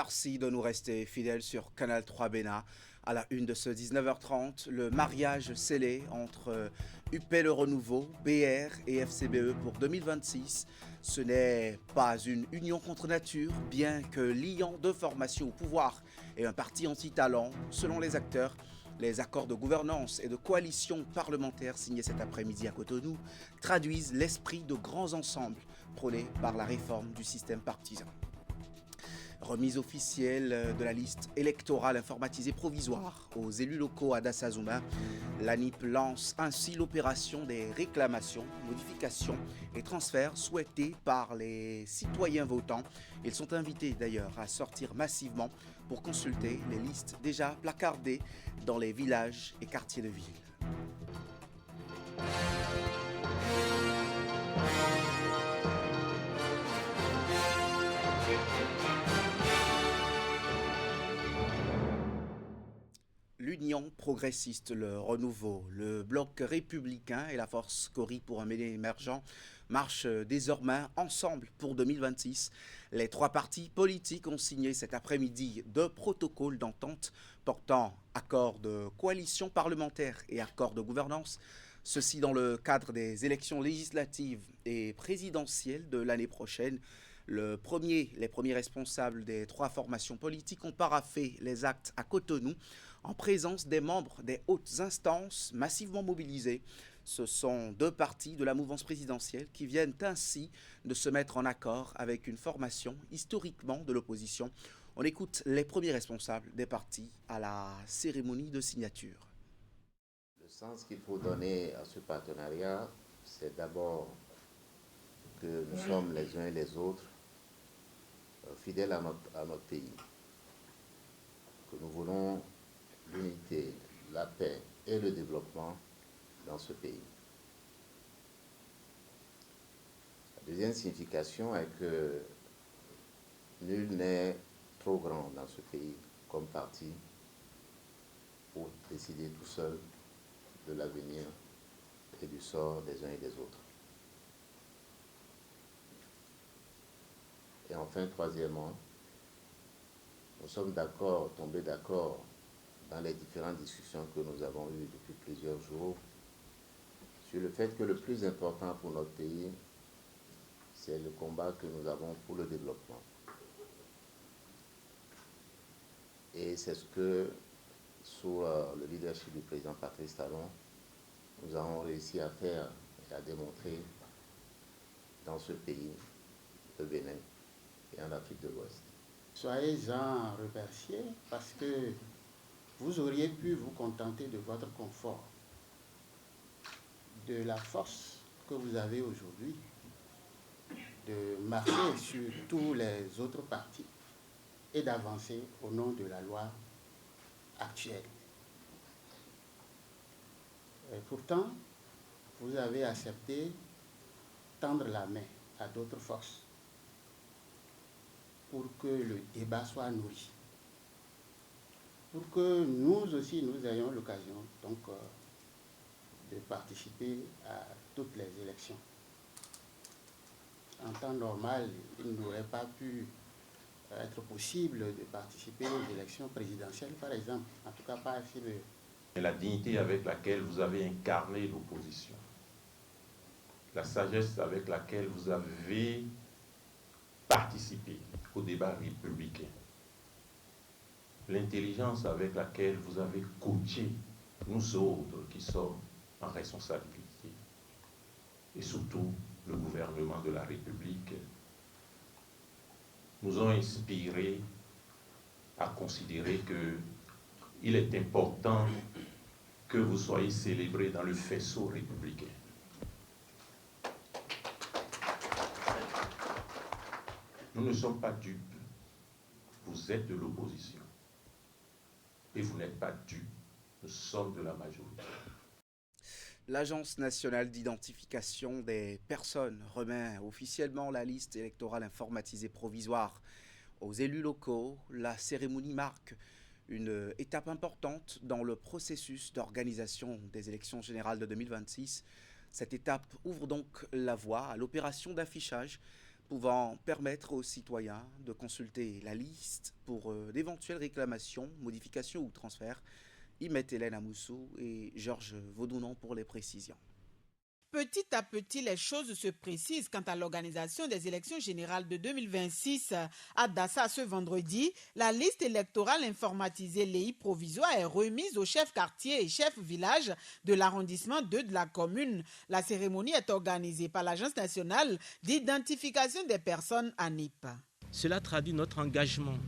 Merci de nous rester fidèles sur Canal 3 Bénin. À la une de ce 19h30, le mariage scellé entre UP Le Renouveau, BR et FCBE pour 2026. Ce n'est pas une union contre nature, bien que liant deux formations au pouvoir et un parti anti-talent, selon les acteurs. Les accords de gouvernance et de coalition parlementaire signés cet après-midi à Cotonou traduisent l'esprit de grands ensembles prônés par la réforme du système partisan. Remise officielle de la liste électorale informatisée provisoire aux élus locaux à Dassazouma. L'ANIP lance ainsi l'opération des réclamations, modifications et transferts souhaités par les citoyens votants. Ils sont invités d'ailleurs à sortir massivement pour consulter les listes déjà placardées dans les villages et quartiers de ville. L'Union progressiste, le renouveau, le bloc républicain et la force Cori pour un Bénin émergent marchent désormais ensemble pour 2026. Les trois partis politiques ont signé cet après-midi deux protocoles d'entente portant accord de coalition parlementaire et accord de gouvernance. Ceci dans le cadre des élections législatives et présidentielles de l'année prochaine. Les premiers responsables des trois formations politiques ont paraphé les actes à Cotonou en présence des membres des hautes instances massivement mobilisés. Ce sont deux partis de la mouvance présidentielle qui viennent ainsi de se mettre en accord avec une formation historiquement de l'opposition. On écoute les premiers responsables des partis à la cérémonie de signature. Le sens qu'il faut donner à ce partenariat, c'est d'abord que nous sommes les uns et les autres fidèles à notre pays, que nous voulons l'unité, la paix et le développement dans ce pays. La deuxième signification est que nul n'est trop grand dans ce pays comme parti pour décider tout seul de l'avenir et du sort des uns et des autres. Et enfin, troisièmement, nous sommes tombés d'accord dans les différentes discussions que nous avons eues depuis plusieurs jours sur le fait que le plus important pour notre pays, c'est le combat que nous avons pour le développement. Et c'est ce que, sous le leadership du président Patrice Talon, nous avons réussi à faire et à démontrer dans ce pays, le Bénin et en Afrique de l'Ouest. Soyez-en remerciés parce que vous auriez pu vous contenter de votre confort, de la force que vous avez aujourd'hui, de marcher sur tous les autres partis et d'avancer au nom de la loi actuelle. Et pourtant, vous avez accepté tendre la main à d'autres forces pour que le débat soit nourri, pour que nous aussi nous ayons l'occasion donc de participer à toutes les élections. En temps normal, il n'aurait pas pu être possible de participer aux élections présidentielles, par exemple, en tout cas pas FCBE. La dignité avec laquelle vous avez incarné l'opposition, la sagesse avec laquelle vous avez participé au débat républicain, l'intelligence avec laquelle vous avez coaché nous autres qui sommes en responsabilité, et surtout le gouvernement de la République, nous ont inspiré à considérer qu'il est important que vous soyez célébrés dans le faisceau républicain. Nous ne sommes pas dupes. Vous êtes de l'opposition. Et vous n'êtes pas dupes. Nous sommes de la majorité. L'Agence nationale d'identification des personnes remet officiellement la liste électorale informatisée provisoire aux élus locaux. La cérémonie marque une étape importante dans le processus d'organisation des élections générales de 2026. Cette étape ouvre donc la voie à l'opération d'affichage pouvant permettre aux citoyens de consulter la liste pour d'éventuelles réclamations, modifications ou transferts. Y met Hélène Amoussou et Georges Vaudounon pour les précisions. Petit à petit, les choses se précisent quant à l'organisation des élections générales de 2026. À Dassa ce vendredi, la liste électorale informatisée LEI provisoire est remise aux chefs quartier et chefs village de l'arrondissement 2 de la commune. La cérémonie est organisée par l'Agence nationale d'identification des personnes ANIP. Cela traduit notre engagement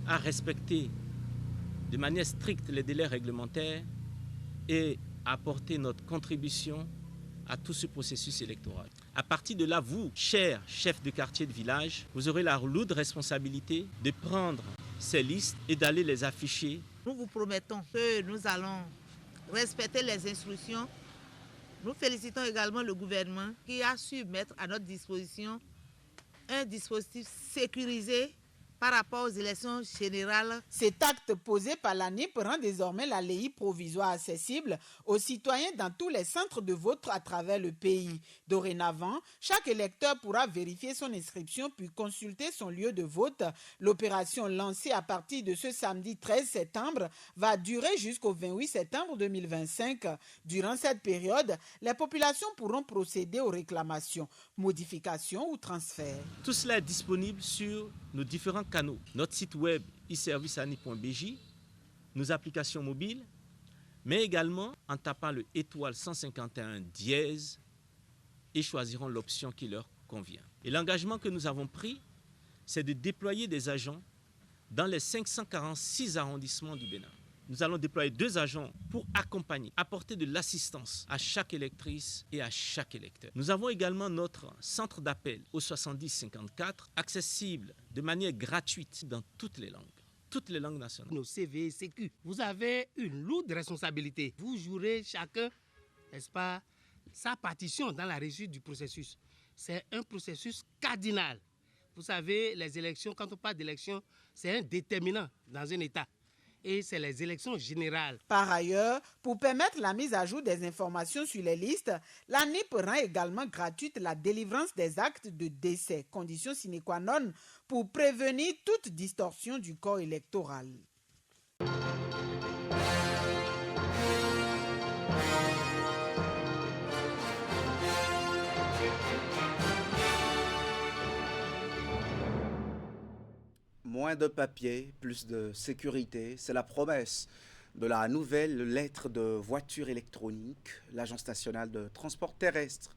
à respecter de manière stricte les délais réglementaires et à apporter notre contribution à tout ce processus électoral. À partir de là, vous, chers chefs de quartier de village, vous aurez la lourde responsabilité de prendre ces listes et d'aller les afficher. Nous vous promettons que nous allons respecter les instructions. Nous félicitons également le gouvernement qui a su mettre à notre disposition un dispositif sécurisé par rapport aux élections générales. Cet acte posé par l'ANIP rend désormais la LEI provisoire accessible aux citoyens dans tous les centres de vote à travers le pays. Dorénavant, chaque électeur pourra vérifier son inscription puis consulter son lieu de vote. L'opération lancée à partir de ce samedi 13 septembre va durer jusqu'au 28 septembre 2025. Durant cette période, les populations pourront procéder aux réclamations, modifications ou transferts. Tout cela est disponible sur nos différents canaux, notre site web iserviceani.bj, nos applications mobiles, mais également en tapant le étoile 151 dièse et choisiront l'option qui leur convient. Et l'engagement que nous avons pris, c'est de déployer des agents dans les 546 arrondissements du Bénin. Nous allons déployer 2 agents pour accompagner, apporter de l'assistance à chaque électrice et à chaque électeur. Nous avons également notre centre d'appel au 7054, accessible de manière gratuite dans toutes les langues nationales. Nos CV et CQ, vous avez une lourde responsabilité. Vous jouerez chacun, n'est-ce pas, sa partition dans la réussite du processus. C'est un processus cardinal. Vous savez, les élections, quand on parle d'élections, c'est un déterminant dans un État. Et c'est les élections générales. Par ailleurs, pour permettre la mise à jour des informations sur les listes, l'ANIP rend également gratuite la délivrance des actes de décès, condition sine qua non pour prévenir toute distorsion du corps électoral. Moins de papier, plus de sécurité, c'est la promesse de la nouvelle lettre de voiture électronique. L'Agence nationale de transport terrestre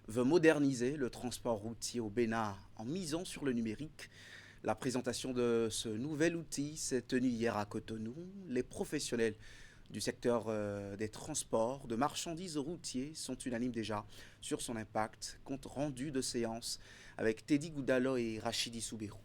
veut moderniser le transport routier au Bénin en misant sur le numérique. La présentation de ce nouvel outil s'est tenue hier à Cotonou. Les professionnels du secteur des transports de marchandises routiers sont unanimes déjà sur son impact. Compte rendu de séance avec Teddy Goudalo et Rachidi Soubérou.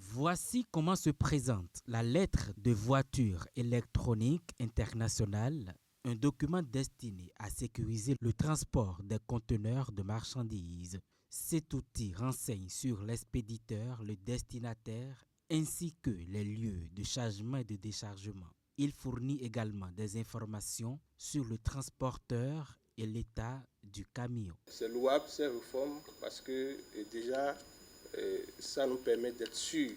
Voici comment se présente la lettre de voiture électronique internationale, un document destiné à sécuriser le transport des conteneurs de marchandises. Cet outil renseigne sur l'expéditeur, le destinataire, ainsi que les lieux de chargement et de déchargement. Il fournit également des informations sur le transporteur et l'état du camion. C'est louable, ces réformes, parce que déjà, ça nous permet d'être sûr,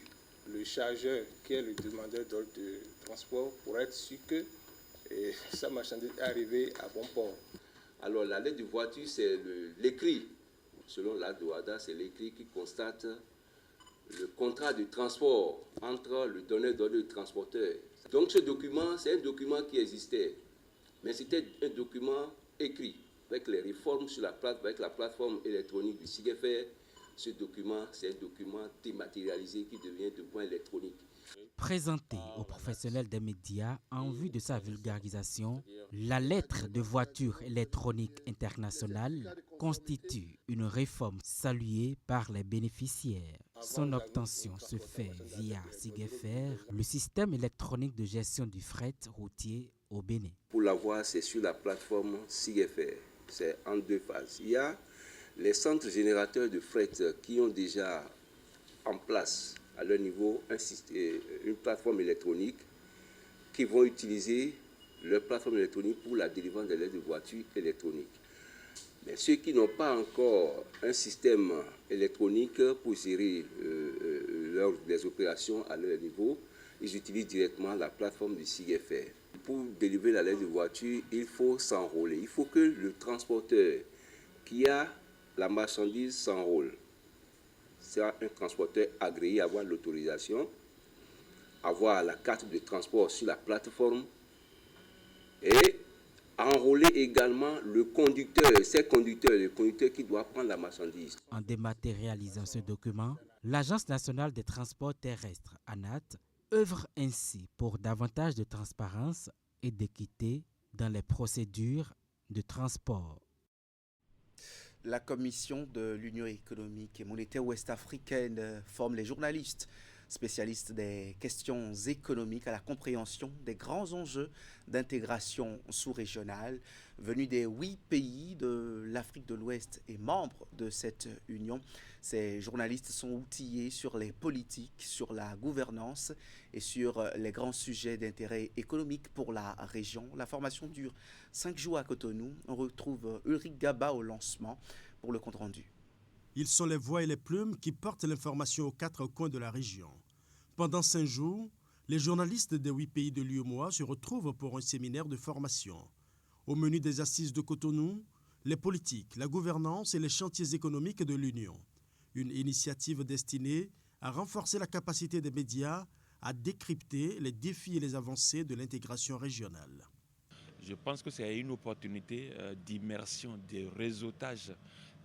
le chargeur qui est le demandeur d'ordre de transport, pour être sûr que sa marchandise est arrivée à bon port. Alors la lettre de voiture, c'est l'écrit. Selon la douada, c'est l'écrit qui constate le contrat de transport entre le donneur d'ordre et le transporteur. Donc ce document, c'est un document qui existait, mais c'était un document écrit. Avec les réformes avec la plateforme électronique du SIGEFER, ce document, c'est un document dématérialisé qui devient document électronique. Présenté aux professionnels des médias en vue de sa vulgarisation, la lettre de voiture électronique internationale constitue une réforme saluée par les bénéficiaires. Son obtention se fait via SIGEFER, le système électronique de gestion du fret routier au Bénin. Pour l'avoir, c'est sur la plateforme SIGEFER. C'est en 2 phases. Il y a les centres générateurs de fret qui ont déjà en place à leur niveau une plateforme électronique qui vont utiliser leur plateforme électronique pour la délivrance des lettres de voiture électroniques. Mais ceux qui n'ont pas encore un système électronique pour gérer les opérations à leur niveau, ils utilisent directement la plateforme du CIGFR. Pour délivrer la lettre de voiture, il faut s'enrôler. Il faut que le transporteur qui a la marchandise s'enrôle. C'est un transporteur agréé, avoir l'autorisation, avoir la carte de transport sur la plateforme et enrôler également le conducteur, le conducteur qui doit prendre la marchandise. En dématérialisant ce document, l'Agence nationale des transports terrestres, ANAT, œuvre ainsi pour davantage de transparence et d'équité dans les procédures de transport. La commission de l'Union économique et monétaire ouest-africaine forme les journalistes spécialistes des questions économiques à la compréhension des grands enjeux d'intégration sous-régionale venus des 8 pays de l'Afrique de l'Ouest et membres de cette union. Ces journalistes sont outillés sur les politiques, sur la gouvernance et sur les grands sujets d'intérêt économique pour la région. La formation dure 5 jours à Cotonou. On retrouve Ulrich Gaba au lancement pour le compte-rendu. Ils sont les voix et les plumes qui portent l'information aux 4 coins de la région. Pendant 5 jours, les journalistes des 8 pays de l'UEMOA se retrouvent pour un séminaire de formation. Au menu des assises de Cotonou, les politiques, la gouvernance et les chantiers économiques de l'Union. Une initiative destinée à renforcer la capacité des médias à décrypter les défis et les avancées de l'intégration régionale. Je pense que c'est une opportunité d'immersion, de réseautage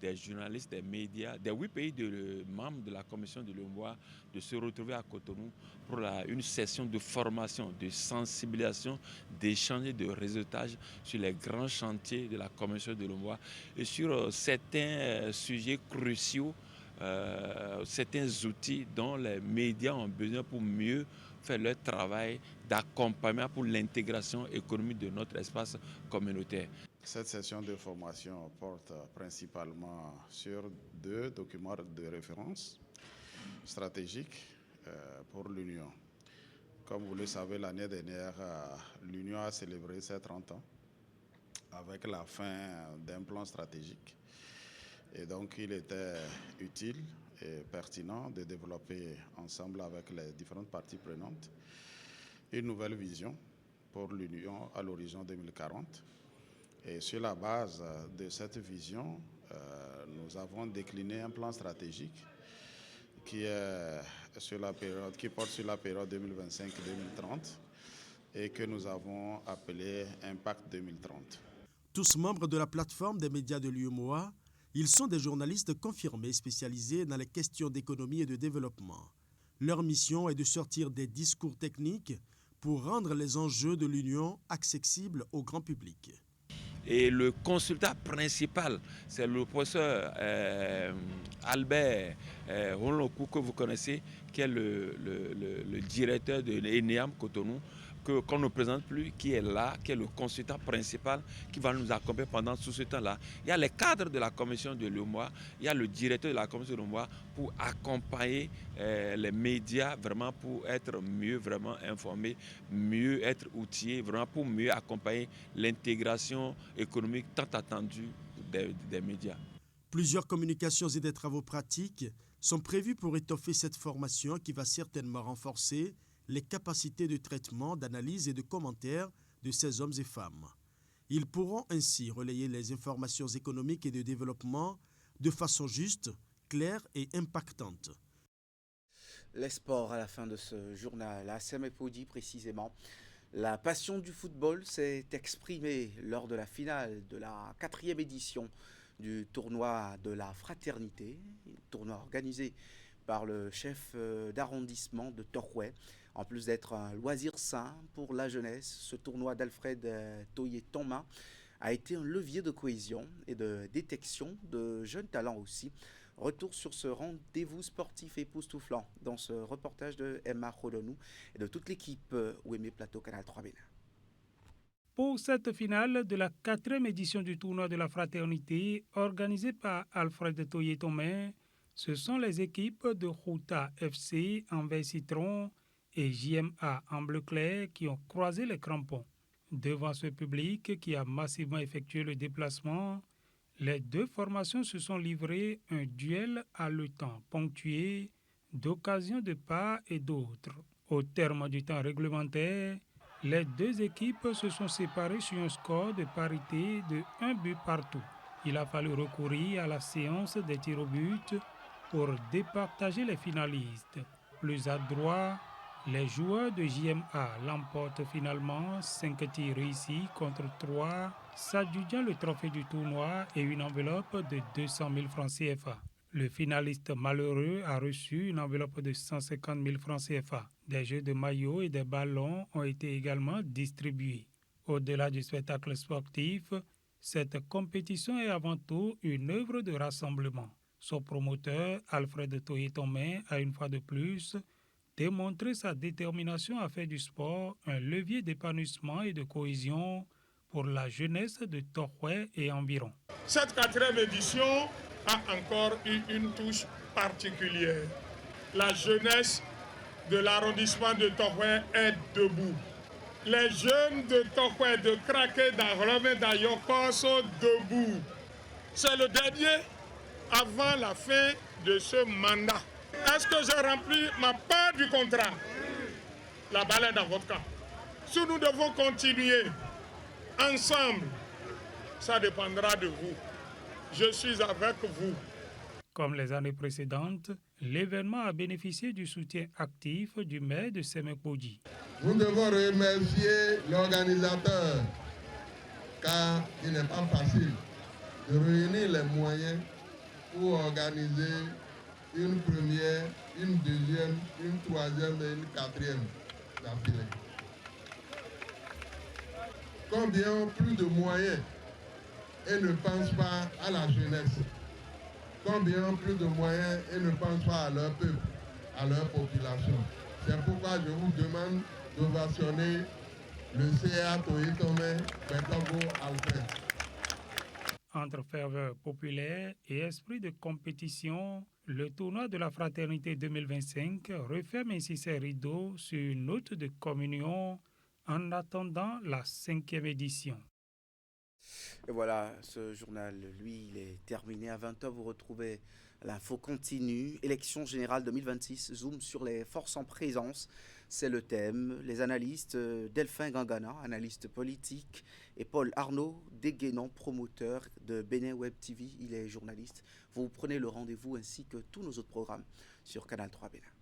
des journalistes, des médias, des 8 pays membres de la commission de l'UEMOA de se retrouver à Cotonou pour une session de formation, de sensibilisation, d'échange et de réseautage sur les grands chantiers de la commission de l'UEMOA et sur certains sujets cruciaux, certains outils dont les médias ont besoin pour mieux faire leur travail d'accompagnement pour l'intégration économique de notre espace communautaire. Cette session de formation porte principalement sur 2 documents de référence stratégiques pour l'Union. Comme vous le savez, l'année dernière, l'Union a célébré ses 30 ans avec la fin d'un plan stratégique. Et donc, il était utile et pertinent de développer ensemble avec les différentes parties prenantes une nouvelle vision pour l'Union à l'horizon 2040. Et sur la base de cette vision, nous avons décliné un plan stratégique qui porte sur la période 2025-2030 et que nous avons appelé Impact 2030. Tous membres de la plateforme des médias de l'UEMOA, ils sont des journalistes confirmés spécialisés dans les questions d'économie et de développement. Leur mission est de sortir des discours techniques pour rendre les enjeux de l'Union accessibles au grand public. Et le consultant principal, c'est le professeur Albert Honloku, que vous connaissez, qui est le directeur de l'ENEAM Cotonou, qu'on ne présente plus, qui est là, qui est le consultant principal, qui va nous accompagner pendant tout ce temps-là. Il y a les cadres de la commission de l'UEMOA, il y a le directeur de la commission de l'UEMOA pour accompagner les médias, vraiment pour être mieux vraiment informés, mieux être outillés, vraiment pour mieux accompagner l'intégration économique tant attendue des médias. Plusieurs communications et des travaux pratiques sont prévus pour étoffer cette formation qui va certainement renforcer les capacités de traitement, d'analyse et de commentaire de ces hommes et femmes. Ils pourront ainsi relayer les informations économiques et de développement de façon juste, claire et impactante. Les sports à la fin de ce journal. À Semepodi précisément, la passion du football s'est exprimée lors de la finale de la 4e édition du tournoi de la fraternité, tournoi organisé par le chef d'arrondissement de Torouet. En plus d'être un loisir sain pour la jeunesse, ce tournoi d'Alfred Toye-Toma a été un levier de cohésion et de détection de jeunes talents aussi. Retour sur ce rendez-vous sportif époustouflant dans ce reportage de Emma Rodonou et de toute l'équipe Ouémé Plateau Canal 3 Bénin. Pour cette finale de la 4e édition du tournoi de la fraternité organisée par Alfred Toye-Toma, ce sont les équipes de Routa FC en vert citron et JMA en bleu clair qui ont croisé les crampons. Devant ce public qui a massivement effectué le déplacement, Les deux formations se sont livrées un duel haletant, ponctué d'occasions de part et d'autre. Au terme du temps réglementaire, les deux équipes se sont séparées sur un score de parité de 1 but partout. Il a fallu recourir à la séance des tirs au but pour départager les finalistes. Plus adroits, les joueurs de JMA l'emportent finalement 5 tirs réussis contre 3, s'adjudgeant le trophée du tournoi et une enveloppe de 200 000 francs CFA. Le finaliste malheureux a reçu une enveloppe de 150 000 francs CFA. Des jeux de maillots et des ballons ont été également distribués. Au-delà du spectacle sportif, cette compétition est avant tout une œuvre de rassemblement. Son promoteur, Alfred Toye-Tomin, a une fois de plus démontré sa détermination à faire du sport un levier d'épanouissement et de cohésion pour la jeunesse de Tohoué et environ. Cette 4e édition a encore eu une touche particulière. La jeunesse de l'arrondissement de Tohoué est debout. Les jeunes de Tohoué, de Kraké, d'Arlom et d'Ayoko sont debout. C'est le dernier avant la fin de ce mandat. Est-ce que j'ai rempli ma part du contrat? La balle est dans votre camp. Si nous devons continuer ensemble, ça dépendra de vous. Je suis avec vous. Comme les années précédentes, l'événement a bénéficié du soutien actif du maire de Sémékodji. Nous devons remercier l'organisateur, car il n'est pas facile de réunir les moyens pour organiser une première, une deuxième, une troisième et une quatrième d'affilée. Combien ont plus de moyens et ne pensent pas à la jeunesse? Combien ont plus de moyens et ne pensent pas à leur peuple, à leur population? C'est pourquoi je vous demande d'ovationner le CA Toye-Tomin Betongo Alfred. Entre ferveur populaire et esprit de compétition, le tournoi de la Fraternité 2025 referme ainsi ses rideaux sur une note de communion en attendant la 5e édition. Et voilà, ce journal, lui, il est terminé. À 20h, vous retrouvez l'info continue. Élection générale 2026, zoom sur les forces en présence. C'est le thème. Les analystes, Delphin Gangana, analyste politique, et Paul Arnaud Deguénon, promoteur de Bénin Web TV. Il est journaliste. Vous prenez le rendez-vous ainsi que tous nos autres programmes sur Canal 3 Bénin.